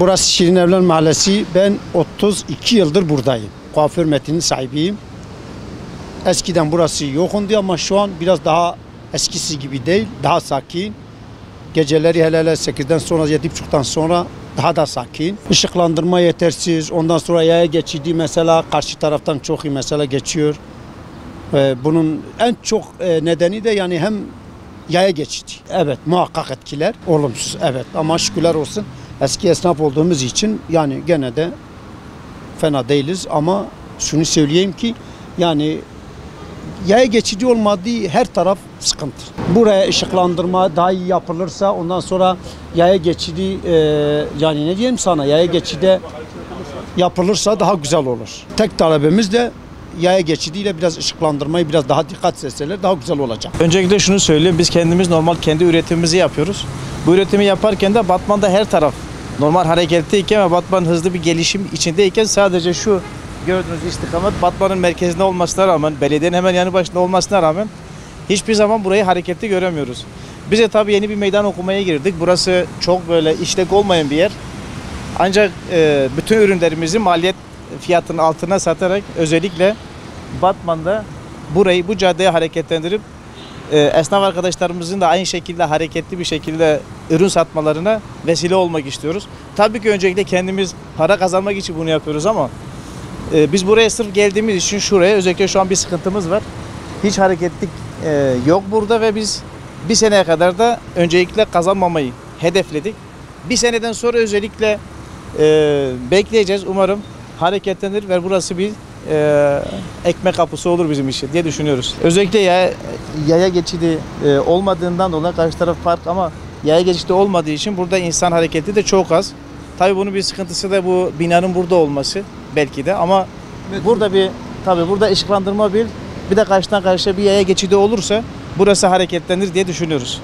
Burası Şirinevler Mahallesi. Ben 32 yıldır buradayım. Kuaför Metin'in sahibiyim. Eskiden burası yokundu ama şu an biraz daha eskisi gibi değil. Daha sakin. Geceleri hele 8'den sonra 7.30'dan sonra daha da sakin. Işıklandırma yetersiz. Ondan sonra yaya geçidi mesela karşı taraftan çok iyi mesela geçiyor. Bunun en çok nedeni de yani hem yaya geçidi. Evet muhakkak etkiler. Olumsuz evet ama şükürler olsun. Eski esnaf olduğumuz için yani gene de fena değiliz ama şunu söyleyeyim ki yani yaya geçidi olmadığı her taraf sıkıntı. Buraya ışıklandırma daha iyi yapılırsa ondan sonra yaya geçidi yani ne diyeyim sana yaya geçidi yapılırsa daha güzel olur. Tek talebimiz de yaya geçidiyle biraz ışıklandırmayı biraz daha dikkat etseler daha güzel olacak. Öncelikle şunu söyleyeyim, biz kendimiz normal kendi üretimimizi yapıyoruz. Bu üretimi yaparken de Batman'da her taraf normal hareketteyken ve Batman hızlı bir gelişim içindeyken sadece şu gördüğünüz istikamet Batman'ın merkezinde olmasına rağmen, belediyenin hemen yanı başında olmasına rağmen hiçbir zaman burayı hareketli göremiyoruz. Biz de tabii yeni bir meydan okumaya girdik. Burası çok böyle işlek olmayan bir yer. Ancak bütün ürünlerimizi maliyet fiyatının altına satarak özellikle Batman'da burayı, bu caddeyi hareketlendirip esnaf arkadaşlarımızın da aynı şekilde hareketli bir şekilde ürün satmalarına vesile olmak istiyoruz. Tabii ki öncelikle kendimiz para kazanmak için bunu yapıyoruz ama biz buraya sırf geldiğimiz için şuraya özellikle şu an bir sıkıntımız var. Hiç hareketlik yok burada ve biz bir seneye kadar da öncelikle kazanmamayı hedefledik. Bir seneden sonra özellikle bekleyeceğiz. Umarım hareketlenir ve burası bir ekmek kapısı olur bizim için diye düşünüyoruz. Özellikle yaya geçidi olmadığından dolayı karşı taraf park ama yaya geçidi olmadığı için burada insan hareketi de çok az. Tabii bunun bir sıkıntısı da bu binanın burada olması belki de ama burada burada ışıklandırma bir de karşıdan karşıya bir yaya geçidi olursa burası hareketlenir diye düşünüyoruz.